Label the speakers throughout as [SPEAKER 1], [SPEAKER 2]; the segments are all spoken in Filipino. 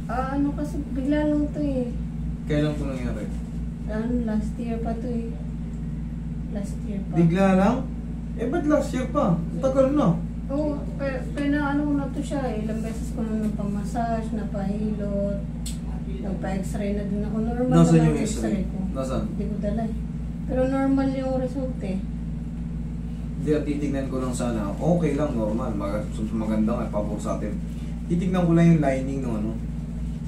[SPEAKER 1] Ano kasi bigla lang to eh.
[SPEAKER 2] Kailan po nangyari?
[SPEAKER 1] Last year pa to eh. Last year pa.
[SPEAKER 2] Bigla lang? Eh, ba't last year pa? Tagal na.
[SPEAKER 1] Oo, ano na to siya eh. Ilang beses ko na napamassage, napahilot, nagpa-x-ray na din ako. Normal
[SPEAKER 2] Nasaan
[SPEAKER 1] naman
[SPEAKER 2] yung x-ray?
[SPEAKER 1] ko.
[SPEAKER 2] Nasaan?
[SPEAKER 1] Hindi ko dala eh. Pero normal yung result eh.
[SPEAKER 2] Hindi, titignan ko lang sana. Okay lang, normal. Maganda nga, pabor sa atin. Titignan ko lang yung lining ng ano.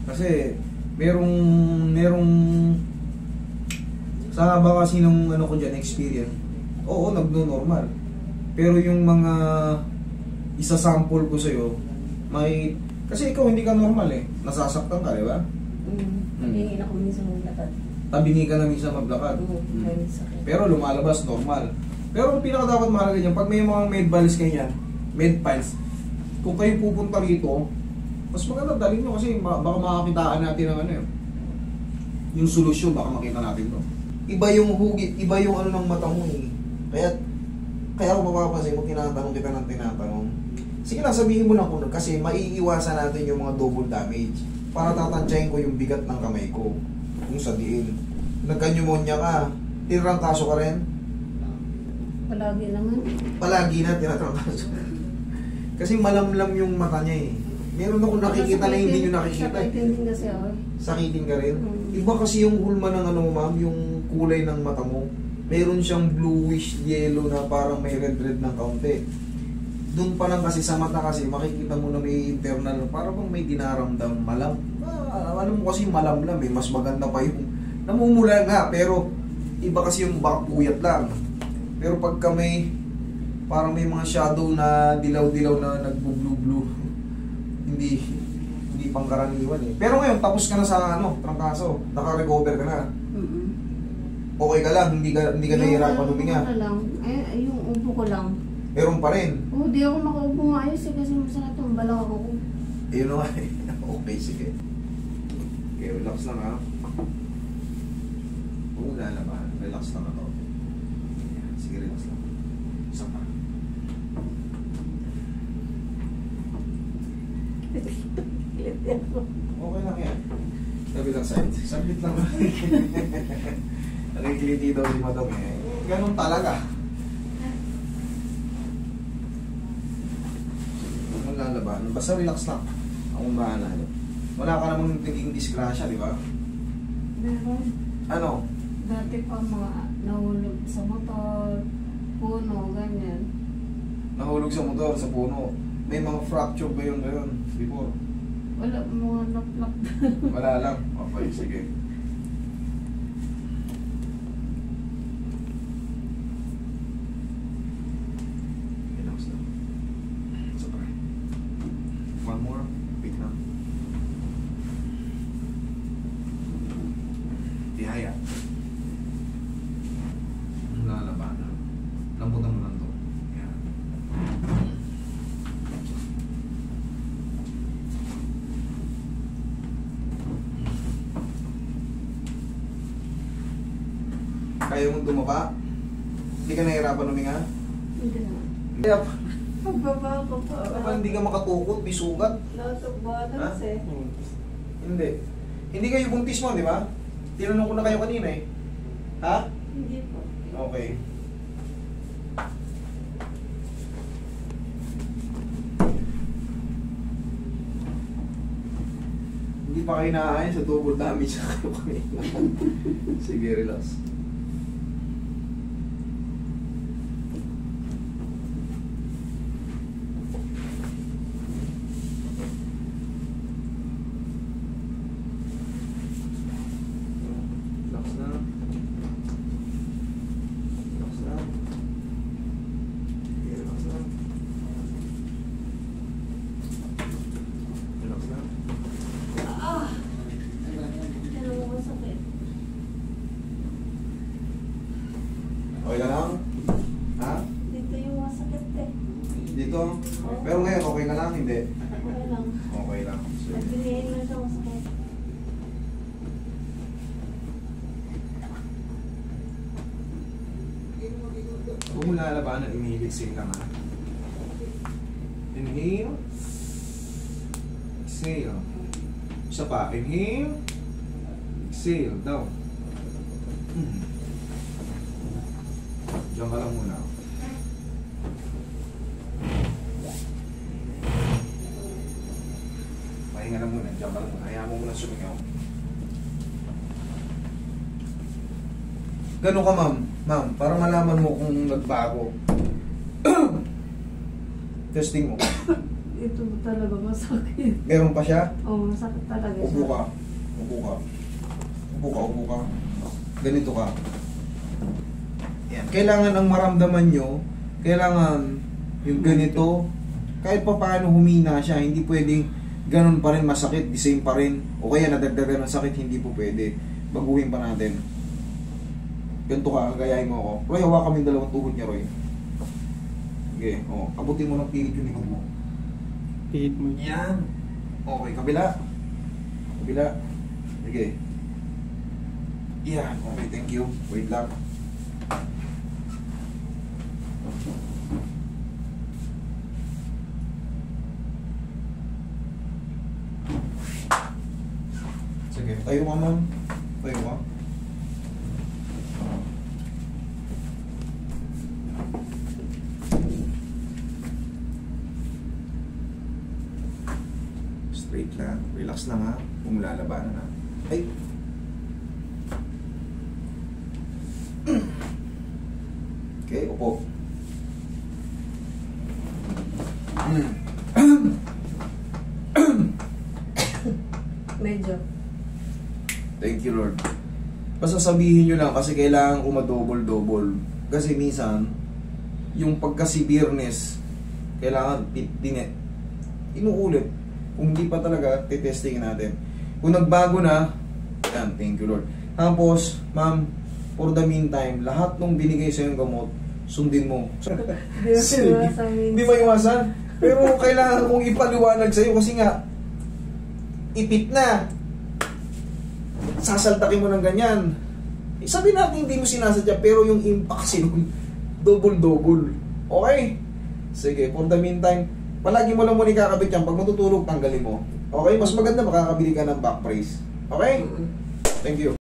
[SPEAKER 2] Kasi, merong sa haba kasi nung ano ko dyan, experience, oo, nagno-normal. Pero yung mga isa-sample ko sa'yo, kasi ikaw hindi ka normal eh. Nasasaktan ka, di ba?
[SPEAKER 1] Tabingin ako minsan maglakad.
[SPEAKER 2] Tabingi ka na minsan maglakad. Pero lumalabas, normal. Pero ang pinaka dapat mahalaga dyan, pag may mga med files kayo yan, med files, kung kayo pupunta rito, mas maganda dalhin nyo kasi baka makakitaan natin ng ano yun. Yung solusyon, baka makita natin to. Iba yung hugit, iba yung ano ng mata mo eh. Kaya ako mapapansin mo, tinatanong kita ng tinatanong. Sige lang, sabihin mo lang kung kasi maiiwasan natin yung mga double damage. Para tatansyahin ko yung bigat ng kamay ko. Yung sa diin. Nagka-pneumonia ka, tinrangkaso ka rin?
[SPEAKER 1] Palagi naman.
[SPEAKER 2] Palagi na tinatangkaso. Kasi malamlam yung mata niya eh. Meron akong nakikita na hindi nyo nakikita.
[SPEAKER 1] Sakitin din kasi ako eh.
[SPEAKER 2] Sakitin ka rin? Iba kasi yung hulma ng ano ma'am, yung kulay ng mata mo. Meron siyang bluish yellow na parang may red ng kaunti. Doon pa lang kasi sa mata kasi makikita mo na may internal, parang bang may dinaramdam malam. Alam mo kasi malamlam eh, mas maganda pa yung namumula nga, pero iba kasi yung bakuyat lang. Pero pagka may parang may mga shadow na dilaw-dilaw na nagbu-blue-blue, hindi pangkaraniwan eh. Pero ngayon tapos ka na sa trangkaso, naka-recover ka na. Okay ka lang, hindi ka nahihirapan huminga.
[SPEAKER 1] Yung upo ko lang.
[SPEAKER 2] Meron pa rin.
[SPEAKER 1] Di ako makaupo maayos eh kasi masakit ang balak ako.
[SPEAKER 2] Ayun nga eh. Okay, sige. Okay, relax lang ha. Wala naman. Relax lang ako. Sige, relax lang. Isa pa. Okay lang yan. Sabi lang side. Sabit lang. Nakikiliti daw si madam eh. Ganun talaga. Anong lalaban? Basta relax lang. Akong bahala nyo. Wala ka namang naging disgrasya, di ba?
[SPEAKER 1] Meron.
[SPEAKER 2] Ano?
[SPEAKER 1] Dati pa mga nahulog sa motor, puno, ganyan.
[SPEAKER 2] Nahulog sa motor, sa puno. May mga fracture ba yun ngayon? Before?
[SPEAKER 1] Wala, mga knock-knock.
[SPEAKER 2] Wala lang. Okay, sige. Relax lang. Isa pa. One more. Pick na. Tihaya. Lalabanan. Lambutan mo lang to. Yan. Kaya mong dumapa? Hindi ka nahihirapan huminga?
[SPEAKER 1] Hindi na.
[SPEAKER 2] Kaya
[SPEAKER 1] Pagbaba ko pa.
[SPEAKER 2] hindi ka makatukot, may sugat.
[SPEAKER 1] Nasugbanan kasi.
[SPEAKER 2] Hindi. Hindi kayo buntis mo, di ba? Tinanong ko na kayo kanina eh. Ha?
[SPEAKER 1] Hindi po.
[SPEAKER 2] Okay. Hindi pa kayo naaayos sa double damage sa kayo kanina. Sige, relax. Relax na. Relax na. Okay, relax na. Relax na.
[SPEAKER 1] Ano mo masakit?
[SPEAKER 2] Okay ka lang? Ha?
[SPEAKER 1] Dito yung masakit eh.
[SPEAKER 2] Dito? Pero ngayon, okay ka lang? Hindi?
[SPEAKER 1] Okay lang.
[SPEAKER 2] Okay lang. So,
[SPEAKER 1] Nagbinihin lang siya masakit.
[SPEAKER 2] huwag mo lalabanan, inhale, exhale lang ha. Inhale. Exhale. Isa pa. Inhale. Exhale. Down. Diyan ka lang muna. Pahinga lang muna. Diyan ka lang muna. Hayaan mo muna sumingaw. Gano'n ka, ma'am? Ma'am, para malaman mo kung nagbago. Testing mo.
[SPEAKER 1] Ito talaga masakit.
[SPEAKER 2] Meron pa siya?
[SPEAKER 1] Oo, masakit talaga
[SPEAKER 2] Upo ka. Upo ka. Upo ka, upo ka. Ganito ka. Yan. Kailangan ang maramdaman nyo, kailangan yung ganito, kahit pa paano humina siya, hindi pwedeng ganun pa rin masakit, the same pa rin. O kaya nadagdagan ng sakit, hindi po pwede. Baguhin pa natin. Ganito ka, gayahin mo ako. Roy, hawakan kami dalawang tuhod niya, Roy. Okay, o. Abutin mo ng pilit yung likod mo.
[SPEAKER 3] Pihit mo.
[SPEAKER 2] Yan. Okay, kabila. Kabila. Sige. Yan. Okay, thank you. Wait lang. Sige, tayo ka, ma'am. Tayo ka. Straight lang. Relax lang ha. Kung lalabanan na. Ay! Okay, upo.
[SPEAKER 1] Medyo.
[SPEAKER 2] Thank you, Lord. Basta sabihin nyo lang kasi kailangan ko madouble-double. Kasi minsan, yung pagka-severeness, kailangan inuulit. Kung hindi pa talaga, titestingin natin. Kung nagbago na, yan, thank you, Lord. Tapos, ma'am, for the meantime, lahat ng binigay sa yung gamot, sundin mo.
[SPEAKER 1] Hindi mo iwasan.
[SPEAKER 2] Hindi maiwasan. Pero kailangan kong ipaliwanag sa'yo kasi nga, ipit na. Sasaltakin mo ng ganyan. Sabi natin hindi mo sinasadya, pero yung impact sinun, double-double. Okay? Sige, for the meantime, palagi mo lang muna ikakabit yan. Pag matutulog, tanggalin mo. Okay? Mas maganda makakabili ka ng back brace. Okay? Thank you.